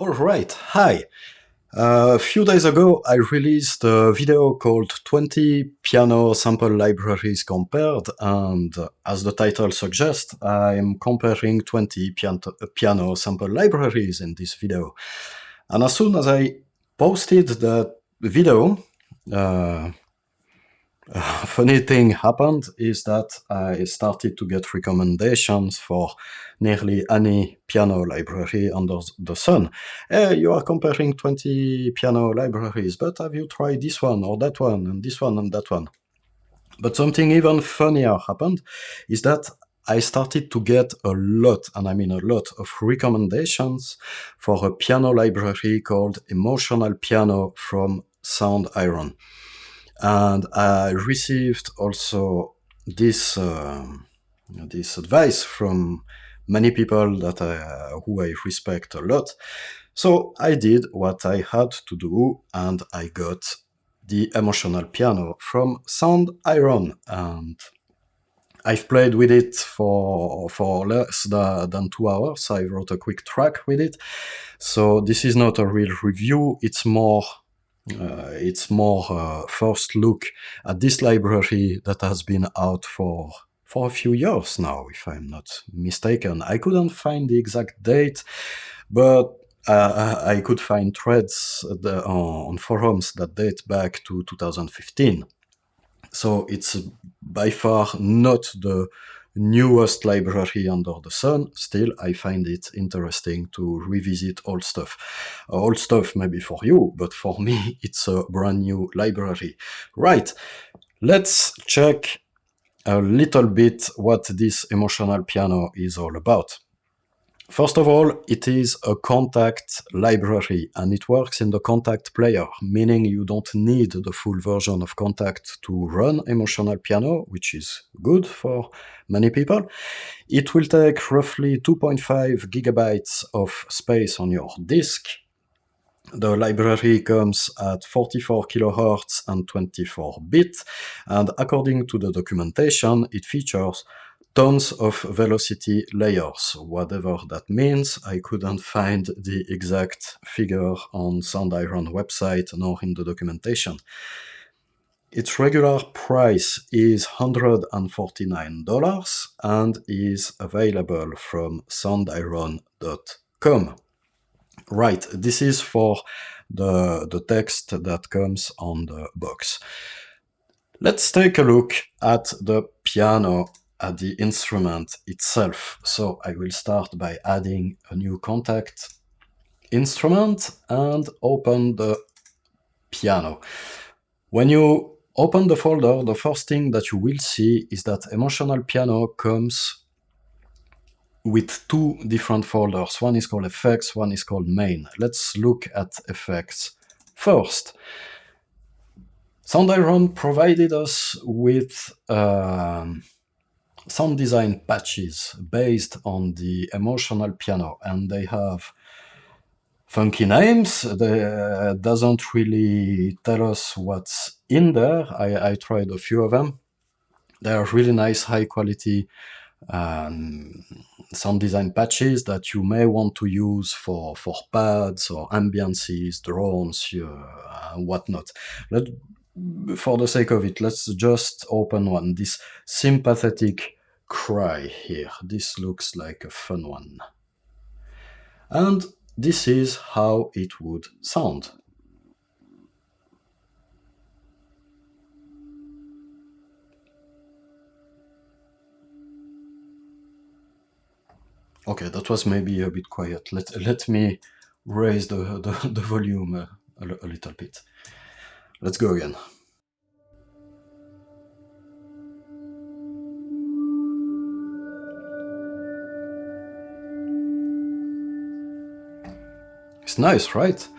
Alright, hi. A few days ago, I released a video called 20 Piano Sample Libraries Compared, and as the title suggests, I'm comparing 20 piano sample libraries in this video. And as soon as I posted that video, a funny thing happened is that I started to get recommendations for nearly any piano library under the sun. Hey, you are comparing 20 piano libraries, but have you tried this one or that one and this one and that one? But something even funnier happened is that I started to get a lot, and I mean a lot, of recommendations for a piano library called Emotional Piano from Soundiron. And I received also this advice from many people that who I respect a lot. So I did what I had to do, and I got the Emotional Piano from Soundiron, and I've played with it for less than 2 hours. I wrote a quick track with it. So this is not a real review, it's more first look at this library that has been out for a few years now, if I'm not mistaken. I couldn't find the exact date, but I could find threads on forums that date back to 2015. So it's by far not the newest library under the sun. Still, I find it interesting to revisit old stuff. Old stuff maybe for you, but for me, it's a brand new library. Right, let's check a little bit what this Emotional Piano is all about. First of all, it is a Kontakt library, and it works in the Kontakt player, meaning you don't need the full version of Kontakt to run Emotional Piano, which is good for many people. It will take roughly 2.5 gigabytes of space on your disk. The library comes at 44 kilohertz and 24-bit, and according to the documentation, it features tons of velocity layers, whatever that means. I couldn't find the exact figure on Soundiron website nor in the documentation. Its regular price is $149 and is available from soundiron.com. Right, this is for the text that comes on the box. Let's take a look at the piano, at the instrument itself. So I will start by adding a new Kontakt instrument and open the piano. When you open the folder, the first thing that you will see is that Emotional Piano comes with two different folders. One is called Effects, one is called Main. Let's look at Effects first. Soundiron provided us with sound design patches based on the Emotional Piano, and they have funky names. They doesn't really tell us what's in there. I tried a few of them. They are really nice, high quality sound design patches that you may want to use for pads or ambiances, drones, whatnot. For the sake of it, let's just open one. This Sympathetic Cry here. This looks like a fun one. And this is how it would sound. Okay, that was maybe a bit quiet. Let me raise the volume a little bit. Let's go again. It's nice, right?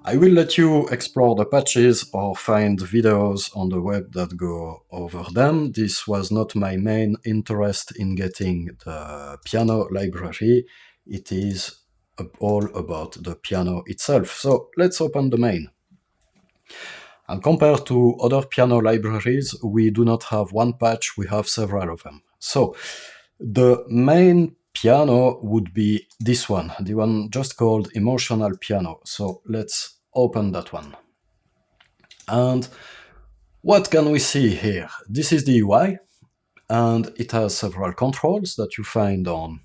I will let you explore the patches or find videos on the web that go over them. This was not my main interest in getting the piano library. It is all about the piano itself. So let's open the main. And compared to other piano libraries, we do not have one patch, we have several of them. So the main piano would be this one, the one just called Emotional Piano. So let's open that one. And what can we see here? This is the UI, and it has several controls that you find on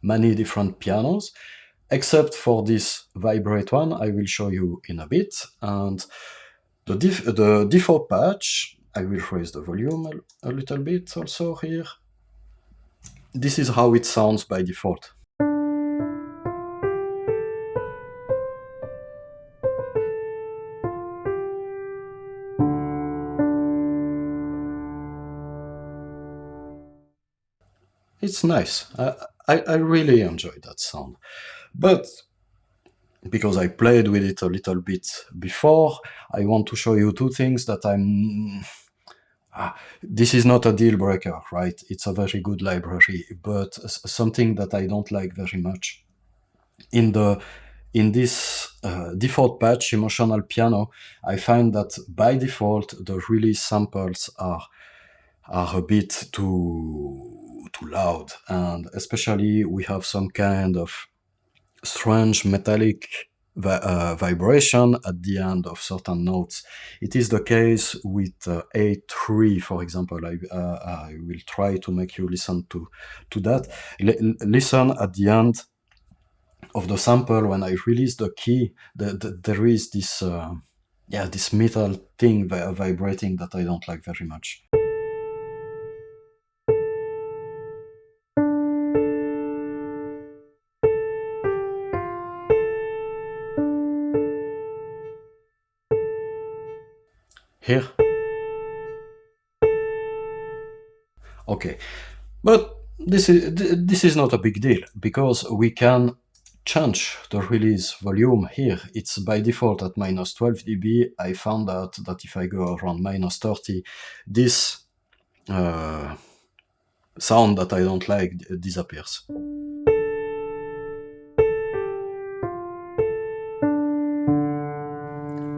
many different pianos, except for this vibrate one I will show you in a bit. And the default patch, I will raise the volume a little bit also here. This is how it sounds by default. It's nice. I really enjoy that sound. But because I played with it a little bit before, I want to show you two things that this is not a deal breaker, right? It's a very good library, but something that I don't like very much. In this default patch, Emotional Piano, I find that by default, the release samples are a bit too loud, and especially we have some kind of strange metallic vibration at the end of certain notes. It is the case with A3, for example. I will try to make you listen to that. Listen at the end of the sample when I release the key. There is this this metal thing vibrating that I don't like very much. Here. Okay, but this is not a big deal because we can change the release volume here. It's by default at minus 12 dB. I found out that if I go around minus 30, this sound that I don't like disappears.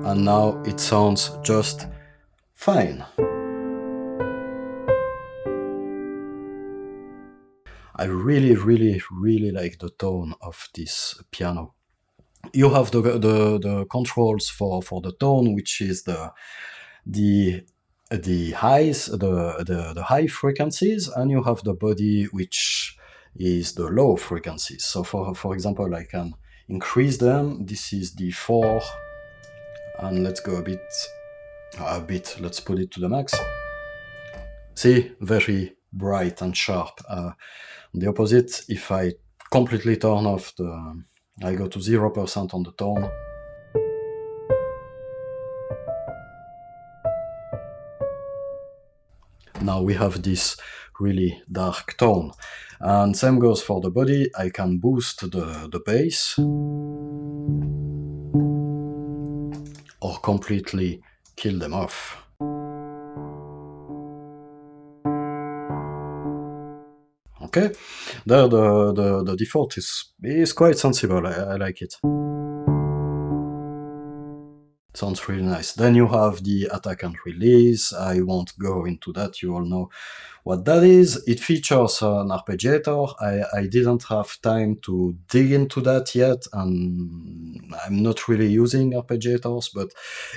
And now it sounds just fine. I really, really, really like the tone of this piano. You have the controls for the tone, which is the highs, the high frequencies, and you have the body, which is the low frequencies. So for example, I can increase them. This is the 4, and let's go a bit. Let's put it to the max. See, very bright and sharp. The opposite, if I completely turn off I go to 0% on the tone. Now we have this really dark tone. And same goes for the body. I can boost the bass or completely kill them off. Okay, there the default is quite sensible. I like it. Sounds really nice. Then you have the attack and release. I won't go into that. You all know what that is. It features an arpeggiator. I didn't have time to dig into that yet, and I'm not really using arpeggiators, but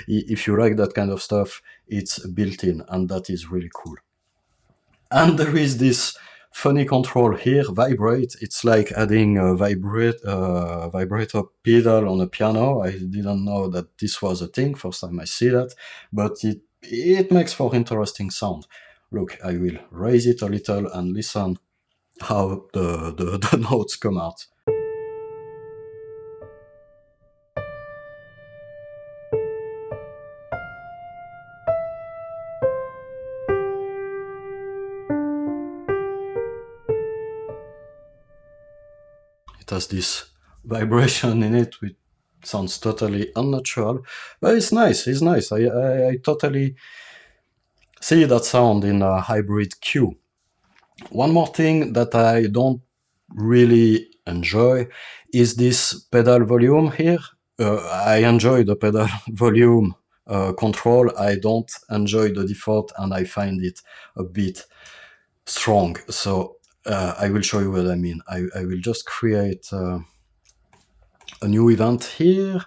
if you like that kind of stuff, it's built in, and that is really cool. And there is this funny control here, vibrate. It's like adding a vibrator pedal on a piano. I didn't know that this was a thing, first time I see that, but it makes for interesting sound. Look, I will raise it a little and listen how the notes come out. It has this vibration in it, which sounds totally unnatural, but it's nice. It's nice. I totally see that sound in a hybrid Q. One more thing that I don't really enjoy is this pedal volume here. I enjoy the pedal volume control. I don't enjoy the default, and I find it a bit strong. So I will show you what I mean. I will just create a new event here,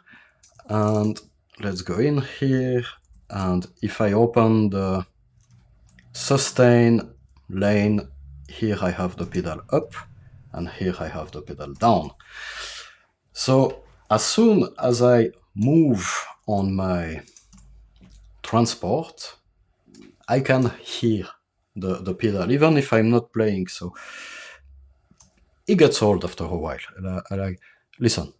and let's go in here. And if I open the sustain lane, here I have the pedal up, and here I have the pedal down. So as soon as I move on my transport, I can hear the pedal, even if I'm not playing. So it gets old after a while. Listen.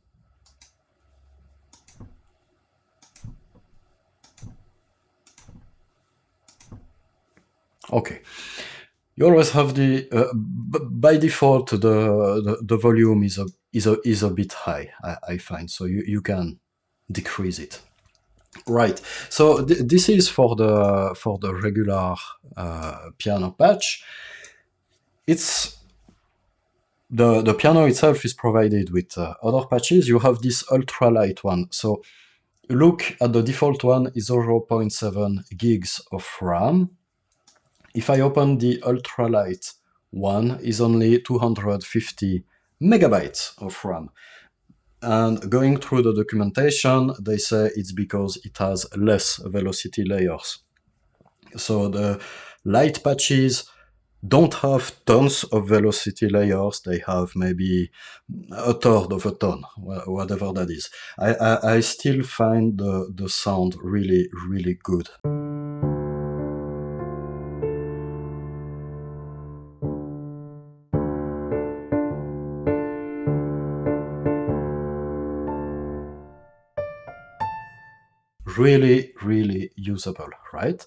Okay. You always have the by default the volume is a bit high, I find, so you can decrease it. Right. So this is for the regular piano patch. It's the piano itself is provided with other patches. You have this ultralight one. So look at the default one is 0.7 gigs of RAM. If I open the ultralight one, is only 250 megabytes of RAM. And going through the documentation, they say it's because it has less velocity layers. So the light patches don't have tons of velocity layers. They have maybe a third of a ton, whatever that is. I still find the sound really, really good. Really, really usable, right?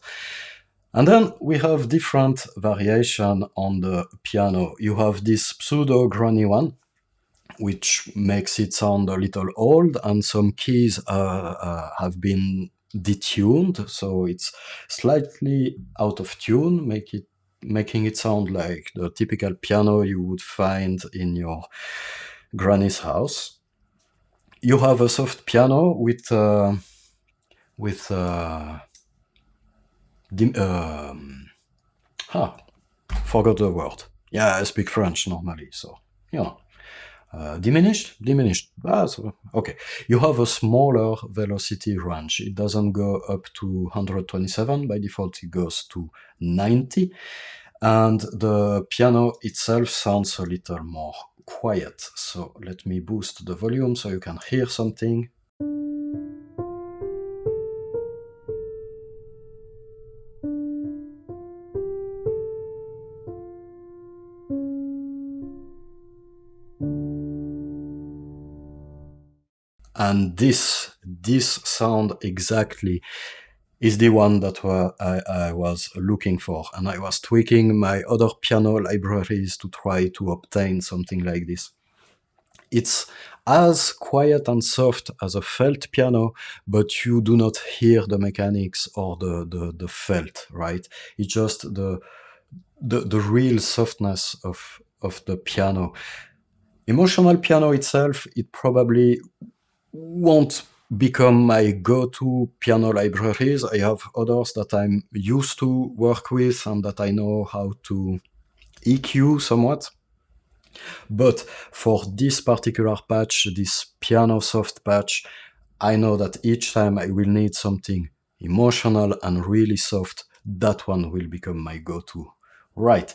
And then we have different variation on the piano. You have this pseudo granny one, which makes it sound a little old, and some keys have been detuned, so it's slightly out of tune, making it sound like the typical piano you would find in your granny's house. You have a soft piano with forgot the word. Yeah, I speak French normally, so diminished. So, okay, you have a smaller velocity range. It doesn't go up to 127 by default. It goes to 90, and the piano itself sounds a little more quiet. So let me boost the volume so you can hear something. And this sound exactly is the one that I was looking for, and I was tweaking my other piano libraries to try to obtain something like this. It's as quiet and soft as a felt piano, but you do not hear the mechanics or the felt, right? It's just the real softness of the piano. Emotional piano itself, it probably won't become my go-to piano libraries. I have others that I'm used to work with and that I know how to EQ somewhat. But for this particular patch, this piano soft patch, I know that each time I will need something emotional and really soft, that one will become my go-to. Right.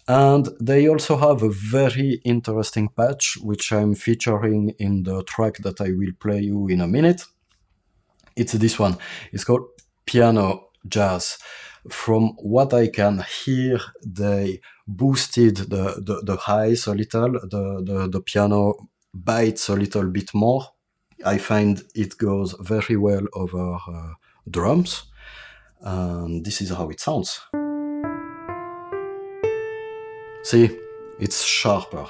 And they also have a very interesting patch, which I'm featuring in the track that I will play you in a minute. It's this one. It's called Piano Jazz. From what I can hear, they boosted the highs a little. The piano bites a little bit more. I find it goes very well over drums. And this is how it sounds. See, it's sharper.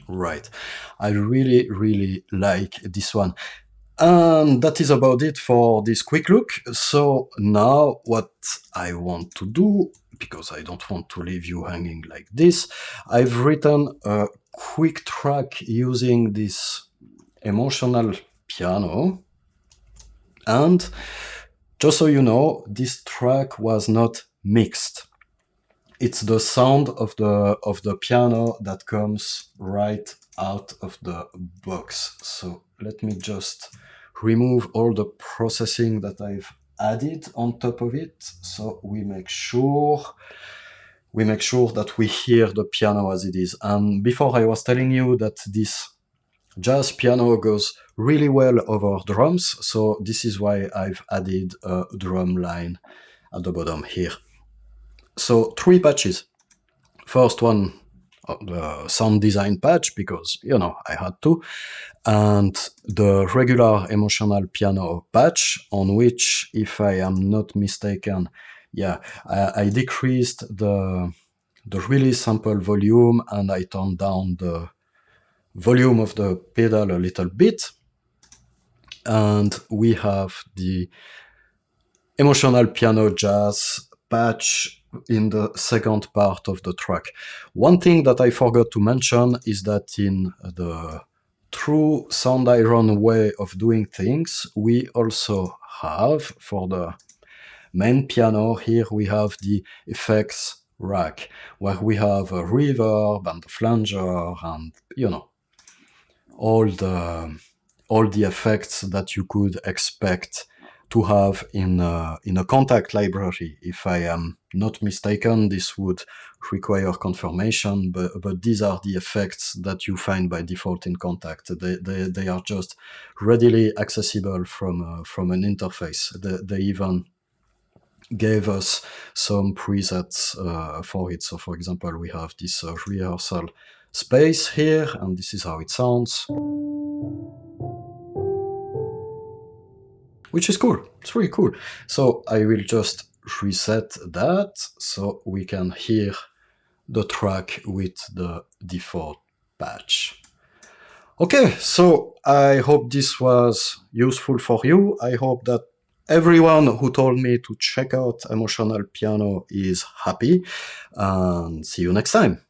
Right. I really, really like this one. And that is about it for this quick look. So now what I want to do, because I don't want to leave you hanging like this, I've written a quick track using this emotional piano. And just so you know, this track was not mixed. It's the sound of the piano that comes right out of the box. So let me just remove all the processing that I've added on top of it, so we make sure that we hear the piano as it is. And before, I was telling you that this jazz piano goes really well over drums, so this is why I've added a drum line at the bottom here. So 3 patches. First one, the sound design patch, because, I had to, and the regular emotional piano patch, on which, if I am not mistaken, I decreased the really sample volume, and I turned down the volume of the pedal a little bit. And we have the emotional piano jazz patch in the second part of the track. One thing that I forgot to mention is that in the true Soundiron way of doing things, we also have, for the main piano here, we have the effects rack, where we have a reverb and a flanger and, all the effects that you could expect to have in a Contact library. If I am not mistaken, this would require confirmation, but these are the effects that you find by default in Contact. They are just readily accessible from an interface. They even gave us some presets for it. So, for example, we have this rehearsal space here, and this is how it sounds, which is cool. It's really cool. So I will just reset that so we can hear the track with the default patch. Okay, so I hope this was useful for you. I hope that everyone who told me to check out Emotional Piano is happy, and see you next time.